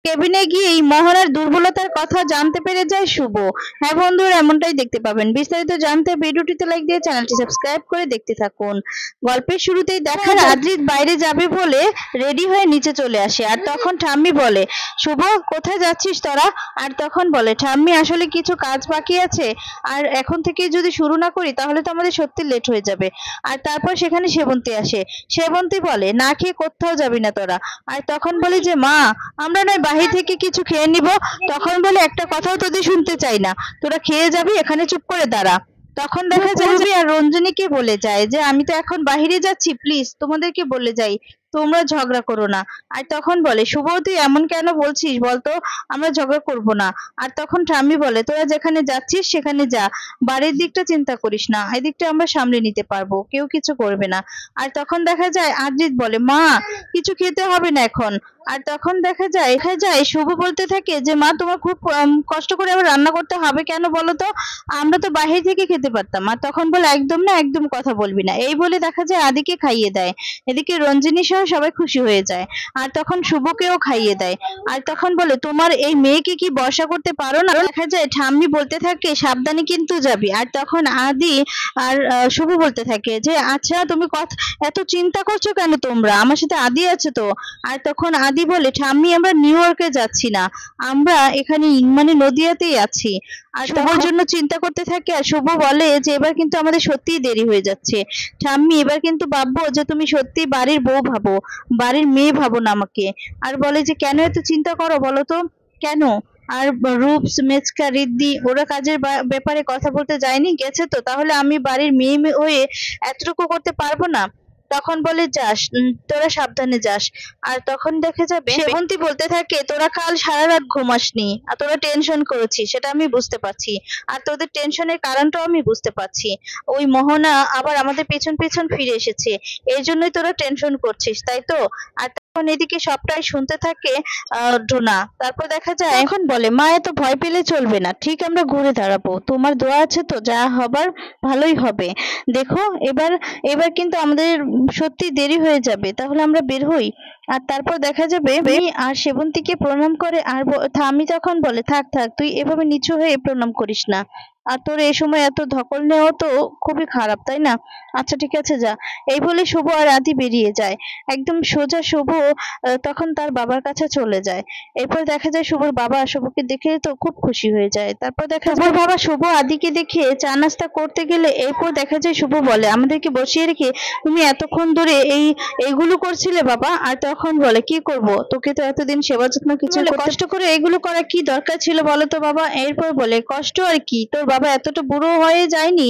কেবিনে গিয়েই মোহনার দুর্বলতার কথা জানতে পেরে যায় শুভ। হ্যাঁ বন্ধুরা, এমনটাই দেখতে পাবেন। বিস্তারিত জানতে ভিডিওটিতে লাইক দিয়ে চ্যানেলটি সাবস্ক্রাইব করে দেখতে থাকুন। গল্পের শুরুতেই দেখা যায় আদ্রিত বাইরে যাবে বলে রেডি হয়ে নিচে চলে আসে, আর তখন ঠাম্মি বলে, শুভ কোথায় যাচ্ছিস তোরা? আর তখন বলে ঠাম্মি, আসলে কিছু কাজ বাকি আছে, আর এখন থেকে যদি শুরু না করি তাহলে তো আমাদের সত্যি লেট হয়ে যাবে। আর তারপর সেখানে সেবন্তী আসে। সেবন্তী বলে, না খেয়ে কোথাও যাবি না তোরা। আর তখন বলে যে মা, আমরা নয় বাহির থেকে কিছু খেয়ে নিব। তখন বলে, একটা কথাও তোদের শুনতে চাই না, তোরা খেয়ে যাবি, এখানে চুপ করে দাঁড়া। তখন দেখা যায় পূর্বী আর রঞ্জনীকে বলে যায় যে আমি তো এখন বাহিরে যাচ্ছি, প্লিজ তোমাদেরকে বলে যাই তোমরা ঝগড়া করো না। আর তখন বলে, শুভ তুই এমন কেন বলছিস বলতো, আমরা ঝগড়া করব না। আর তখন ঠাম্মি বলে, তোরা যেখানে যাচ্ছিস সেখানে যা, বাড়ির দিকটা চিন্তা করিস না, এদিকটা আমরা সামলে নিতে পারবো, কেউ কিছু করবে না। আর তখন দেখা যায় আদ্রিত বলে, মা কিছু খেতে হবে না এখন। আর তখন দেখা যায় শুভ বলতে থাকে যে মা তোমার খুব কষ্ট করে আবার রান্না করতে হবে কেন বলো তো, আমরা তো বাহির থেকে খেতে পারতাম। আর তখন বলে, একদম না, একদম কথা বলবি না। এই বলে দেখা যায় আদিকে খাইয়ে দেয়। এদিকে রঞ্জিনী সহ সবাই খুশি হয়ে যায়। আর তখন শুভকেও খাইয়ে দেয়। আর তখন বলে, তোমার এই মেয়েকে কি বর্ষা করতে পারো না? দেখা যায় ঠাম্মি বলতে থাকে, সাবধানে কিন্তু যাবি। আর তখন আদি আর শুভ বলতে থাকে যে আচ্ছা তুমি এত চিন্তা করছো কেন, তোমরা আমার সাথে আদি আছে তো। আর তখন আদি বলে, ঠাম্মি আমরা নিউ ইয়র্কে যাচ্ছি না, আমরা এখানে মানে নদিয়াতেই আছি। আর শুভর জন্য চিন্তা করতে থাকে। আর শুভ বলে যে এবার কিন্তু আমাদের সত্যিই দেরি হয়ে যাচ্ছে ঠাম্মি, এবার কিন্তু ভাববো যে তুমি সত্যি বাড়ির বউ ভাবো, বাড়ির মেয়ে ভাবো না আমাকে। আর বলে যে কেন এত চিন্তা করো বলো তো, কেন? আর রূপস, মেচকা, রিদ্ধি ওরা কাজের ব্যাপারে কথা বলতে যায়নি, গেছে তো, তাহলে আমি বাড়ির মেয়ে হয়ে এতটুকু করতে পারবো না? তখন বলে, যাস, তোরা সাবধানে যাস। আর তখন দেখা যাবে সেবন্তী বলতে থাকে, তোরা কাল সারা রাত ঘুমাসনি, আর তোরা টেনশন করেছিস, সেটা আমি বুঝতে পারছি। আর তোদের টেনশনের কারণটাও আমি বুঝতে পারছি। ওই মোহনা আবার আমাদের পেছন পেছন ফিরে এসেছে, এই জন্যই তোরা টেনশন করছিস, তাই তো? আর তখন এদিকে সবটাই শুনতে থাকে ডোনা। তারপর দেখা যায় এখন বলে, মা এত ভয় পেলে চলবে না, ঠিক আমরা ঘুরে দাঁড়াবো, তোমার দোয়া আছে তো, যা হবার ভালোই হবে। দেখো এবার এবার কিন্তু আমাদের সত্যি দেরি হয়ে যাবে, তাহলে আমরা বের হই। আর তারপর দেখা যাবে আর সেবন্তীকে প্রণাম করে। আর আমি তখন বলে, থাক থাক, তুই এভাবে নিচু হয়ে প্রণাম করিস না, আর তোর এই সময় এত ধকল নেওয়া তো খুবই খারাপ, তাই না? আচ্ছা ঠিক আছে, যা। এই বলে শুভ আর আদি বেরিয়ে যায়। একদম সোজা শুভ তখন তার বাবার কাছে চলে যায়। এরপর দেখা যায় শুভর বাবা শুভকে দেখে তো খুব খুশি হয়ে যায়। তারপর দেখা যায় বাবা শুভ আদিকে দেখে চা নাস্তা করতে গেলে এরপর দেখা যায় শুভ বলে, আমাদেরকে বসিয়ে রেখে তুমি এতক্ষণ ধরে এইগুলো করছিলে বাবা? আর তখন বলে, কি করব, তোকে তো এতদিন সেবা যত্ন কিছু কষ্ট করে এগুলো করা কি দরকার ছিল বলো তো বাবা? এরপর বলে, কষ্ট আর কি, তোর বাবা এতটা বুড়ো হয়ে যায়নি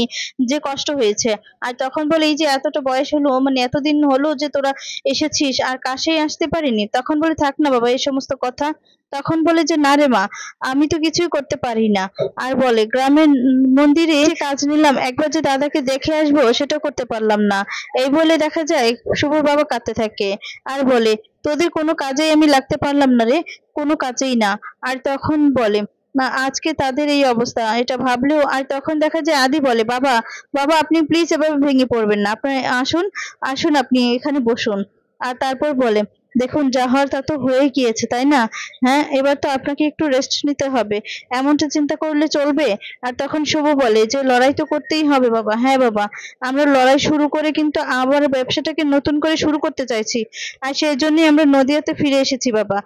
যে কষ্ট হয়েছে। আর তখন বলে, এই যে এতটা বয়স হলো, মানে এতদিন হলো যে তোরা এসেছিস আর কাছেই আসতে পারিনি। তখন বলে, থাক না বাবা এই সমস্ত কথা। তখন বলে যে না রে মা, আমি তো কিছুই করতে পারি না। আর বলে, গ্রামের মন্দিরে যে কাজ নিলাম, একবার যে দাদাকে দেখে আসবো সেটা করতে পারলাম না। এই বলে দেখা যায় শুভর বাবা কাঁদতে থাকে। আর বলে, তোদের কোনো কাজেই আমি লাগতে পারলাম না রে, কোনো কাজেই না। আর তখন বলে, না আজকে তাদের এই অবস্থা এটা ভাবলেও। আর তখন দেখা যায় আদি বলে, বাবা বাবা আপনি প্লিজ এভাবে ভেঙে পড়বেন না, আপনি আসুন, আসুন আপনি এখানে বসুন। আর তারপর বলে, দেখুন যা হওয়ার তা তো হয়ে গিয়েছে, তাই না? হ্যাঁ, এবার তো আপনাকে একটু রেস্ট নিতে হবে, এমনটা চিন্তা করলে চলবে? আর তখন শুভ বলে যে লড়াই তো করতেই হবে বাবা। হ্যাঁ বাবা, আমরা লড়াই শুরু করে কিন্তু আবার ব্যবসাটাকে নতুন করে শুরু করতে চাইছি, আর সেই জন্যই আমরা নদিয়াতে ফিরে এসেছি বাবা।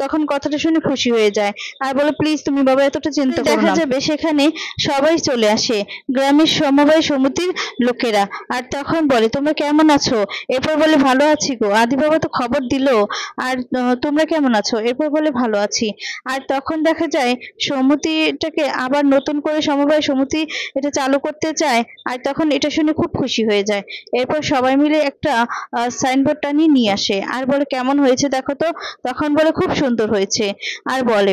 তখন কথাটা শুনে খুশি হয়ে যায়। আর বলে, প্লিজ তুমি বাবা এতটা চিন্তা করো না। দেখা যাবে সেখানে সবাই চলে আসে, গ্রামের সমবায় সমিতির লোকেরা। আর তখন বলে, তোমরা কেমন আছো? এরপর বলে, ভালো আছি গো, আদি বাবা তো খবর দিলো। আর তোমরা কেমন আছো? এরপর বলে, ভালো আছি। আর তখন দেখা যায় সমিতিটাকে আবার নতুন করে সমবায় সমিতি এটা চালু করতে চায়। আর তখন এটা শুনে খুব খুশি হয়ে যায়। এরপর সবাই মিলে একটা সাইনবোর্ড টানিয়ে নিয়ে আসে। আর বলে, কেমন হয়েছে দেখো তো? তখন বলে, খুব সুন্দর হয়েছে। আর বলে,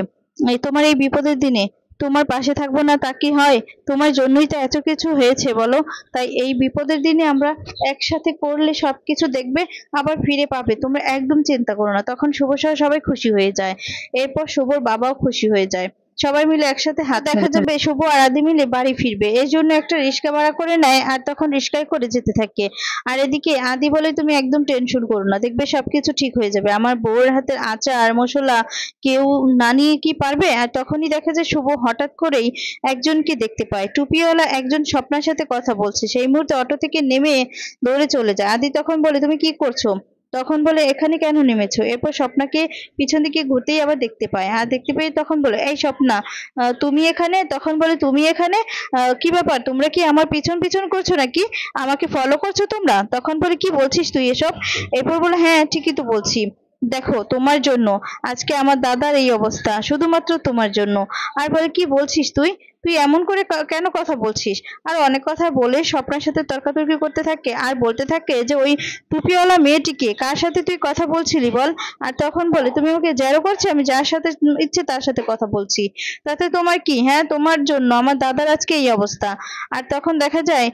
এই তোমার এই বিপদের দিনে তোমার পাশে থাকবো না তা কি হয়? তোমার জন্যই তো এত কিছু হয়েছে বলো, তাই এই বিপদের দিনে আমরা একসাথে করলে সবকিছু দেখবে আবার ফিরে পাবে, তোমরা একদম চিন্তা করো না। তখন শুভ সহ সবাই খুশি হয়ে যায়। এরপর শুভর বাবাও খুশি হয়ে যায়। সবাই মিলে একসাথে হাত দেখা যাবে শুভ আর আদি মিলে বাড়ি ফিরবে, এই জন্য একটা রিক্সা ভাড়া করে নেয় আর তখন রিক্সায় করে যেতে থাকে। আর এদিকে আদি বলে তুমি একদম টেনশন করো না, দেখবে সবকিছু ঠিক হয়ে যাবে, আমার বউয়ের হাতের আচার মশলা কেউ না নিয়ে কি পারবে। আর তখনই দেখা যায় শুভ হঠাৎ করেই একজনকে দেখতে পায়, টুপিওয়ালা একজন স্বপ্নার সাথে কথা বলছে। সেই মুহূর্তে অটো থেকে নেমে দৌড়ে চলে যায়। আদি তখন বলে তুমি কি করছো, তখন বলে এখানে কেন নেমেছো। এরপর স্বপ্নাকে পিছন দিকে ঘুরতেই আবার দেখতে পায়, আর দেখতে পেয়ে তখন বলে এই স্বপ্না তুমি এখানে, তখন বলে তুমি এখানে কি ব্যাপার, তোমরা কি আমার পিছন পিছন করছো নাকি, আমাকে ফলো করছো তোমরা। তখন বলে কি বলছিস তুই এসব। এরপর বলে হ্যাঁ ঠিকই তো বলছি, দেখো তোমার জন্য আজকে আমার দাদার এই অবস্থা, শুধুমাত্র তোমার জন্য। আর বলে কি বলছিস তুই, তুই এমন করে কেন কথা বলছিস। আর অনেক কথা বলে স্বপ্নার সাথে তর্কাতর্কি করতে থাকে আর বলতে থাকে যে ওই টুপিওয়ালা মেয়েটিকে কার সাথে তুই কথা বলছিলি বল। আর তখন বলে তুমি আমাকে জেরো করছো, আমি যার সাথে ইচ্ছে তার সাথে কথা বলছি, তাতে তোমার কি, হ্যাঁ তোমার জন্য আমার দাদার আজকে এই অবস্থা। আর তখন দেখা যায়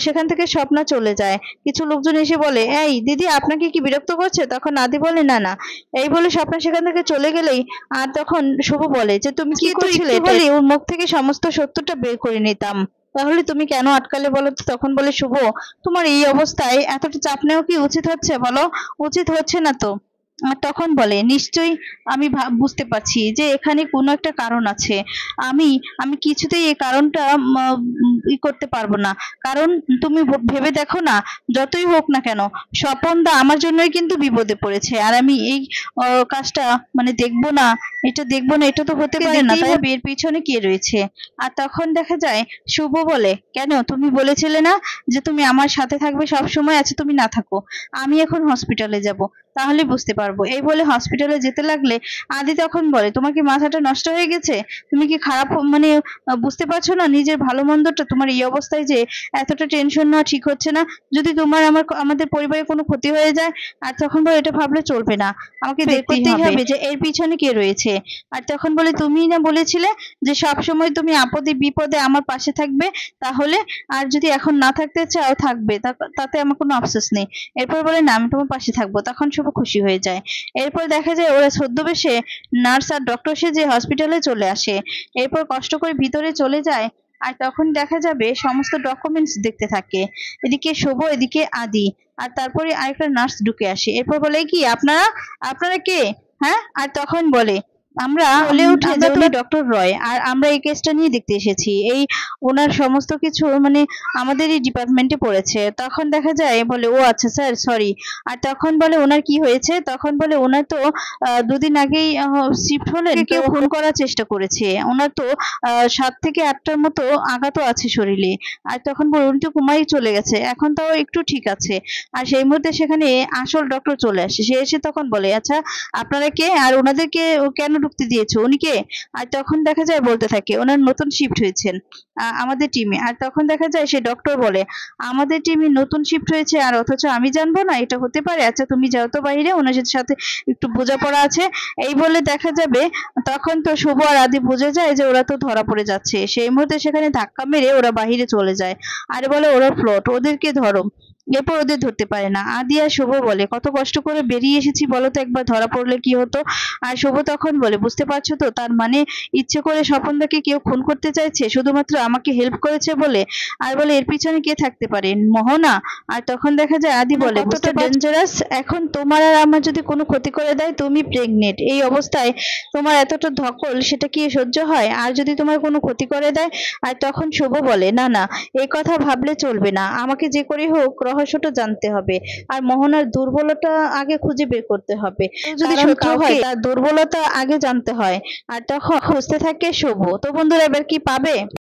সেখান থেকে স্বপ্না চলে যায়। কিছু লোকজন এসে বলে এই দিদি আপনাকে কি বিরক্ত করছে, তখন আদি বলে না না, এই বলে স্বপ্না সেখান থেকে চলে গেলেই আর তখন শুভ বলে যে তুমি কি করছিলে, বলে ওর মুখ থেকে সমস্ত সত্যটা বের করে নিতাম, তাহলে তুমি কেন আটকালে বলো তো। তখন বলে শুভ তোমার এই অবস্থায় এতটা চাপ নেওয়া কি উচিত হচ্ছে বলো, উচিত হচ্ছে না তো। আর তখন বলে নিশ্চয়ই আমি বুঝতে পারছি যে এখানে কোনো একটা কারণ আছে, আমি আমি কিছুতেই এই কারণটা করতে পারবো না, কারণ তুমি ভেবে দেখো না, যতই হোক না কেন স্বপনদা আমার জন্যই কিন্তু বিপদে পড়েছে, আর আমি এই কাজটা মানে দেখবো না, এটা দেখবো না, এটা তো হতে পারে না, তাই এর পিছনে কে রয়েছে। আর তখন দেখা যায় শুভ বলে কেন তুমি বলেছিলে না যে তুমি আমার সাথে থাকবে সব সময়, আছে তুমি না থাকো, আমি এখন হসপিটালে যাব, তাহলে বুঝতে পারবো। এই বলে হসপিটালে যেতে লাগলে আদি তখন বলে তোমার কি মাথাটা নষ্ট হয়ে গেছে, তুমি কি খারাপ মানে বুঝতে পারছো না নিজের ভালো মন্দটা, তোমার এই অবস্থায় যে এতটা টেনশন নেওয়া ঠিক হচ্ছে না, যদি তোমার আমাদের পরিবারে কোনো ক্ষতি হয়ে যায়। আর তখন বলে এটা ভাবলে চলবে না, আমাকে দেখতেই হবে যে এর পিছনে কে রয়েছে। আর তখন বলে তুমি না বলেছিলে যে সব সময় তুমি আপদে বিপদে আমার পাশে থাকবে, তাহলে আর যদি এখন না থাকতে চাও থাকবে, তাতে আমার কোনো আফসোস নেই। এরপর বলে না আমি তোমার পাশে থাকবো, তখন শুভ খুশি হয়ে যায়। এরপর দেখা যায় ওরা ছদ্মবেশে নার্স আর ডক্টর সেজে হসপিটালে চলে আসে, এরপর কষ্ট করে ভিতরে চলে যায়। আর তখন দেখা যাবে সমস্ত ডকুমেন্টস দেখতে থাকে, এদিকে শুভ এদিকে আদি, আর তারপরে আরেকটা নার্স ঢুকে আসে। এরপর বলে কি আপনারা আপনারা কে, হ্যাঁ। আর তখন বলে আমরা বলে উঠে যে উনি ডক্টর রয়, আর আমরা এই কেসটা নিয়ে দেখতে এসেছি, এই ওনার সমস্ত কিছু মানে আমাদেরই ডিপার্টমেন্টে পড়েছে। তখন দেখা যায় বলে ও আচ্ছা স্যার সরি। আর তখন বলে ওনার কি হয়েছে, তখন বলে ওনার তো দুদিন আগেই শিফট হলেন, কেউ খুন করার চেষ্টা করেছে, ওনার তো 7 থেকে 8টার মতো আঘাতও আছে শরীরে। আর তখন বলে উনি তো ঘুমাই চলে গেছে, এখন তাও একটু ঠিক আছে। আর সেই মুহূর্তে সেখানে আসল ডক্টর চলে আসে, সে এসে তখন বলে আচ্ছা আপনারা কে, আর ওনাদেরকে কেন ঢুকতে দিয়েছো, উনি কে। আর তখন দেখা যায় বলতে থাকে ওনার নতুন শিফট হয়েছেন আমাদের টিমে। আর তখন দেখা যায় সে ডক্টর বলে আমাদের টিমে নতুন শিফট হয়েছে আর অথচ আমি জানবো না, এটা হতে পারে, আচ্ছা তুমি যাও তো বাইরে, ওনার সাথে একটু বোঝাপড়া আছে। এই বলে দেখা যাবে তখন তো শুভ আর আদি বুঝে যায় যে ওরা তো ধরা পড়ে যাচ্ছে, সেই মুহূর্তে সেখানে ধাক্কা মেরে ওরা বাহিরে চলে যায়, আর বলে ওরা ফ্লট, ওদেরকে ধরো। এরপর ওদের ধরতে পারে না। আদি আর শুভ বলে কত কষ্ট করে বেরিয়ে এসেছি বলো তো, একবার ধরা পড়লে কি হতো। আর শুভ তখন বলে বুঝতে পারছো তো, তার মানে ইচ্ছে করে স্বপনদাকে কেউ খুন করতে চাইছে শুধুমাত্র আমাকে হেল্প করেছে বলে। আর বলে এর পিছনে কে থাকতে পারে, মোহনা। আর তখন দেখা যায় আদি বলে কতটা ডেঞ্জারাস, এখন তোমার আর আমার যদি কোনো ক্ষতি করে দেয়, তুমি প্রেগনেন্ট, এই অবস্থায় তোমার এতটা ধকল সেটা কি সহ্য হয়, আর যদি তোমার কোনো ক্ষতি করে দেয়। আর তখন শুভ বলে না না এই কথা ভাবলে চলবে না, আমাকে যে করে হোক রহস্যটা জানতে হবে, আর মোহনার দুর্বলতা আগে খুঁজে বের করতে হবে, যদি শত্রু হয় তার দুর্বলতা আগে জানতে হয়। আর তখন খুঁজতে থাকে শুভ। তো বন্ধুরা এবার কি পাবে?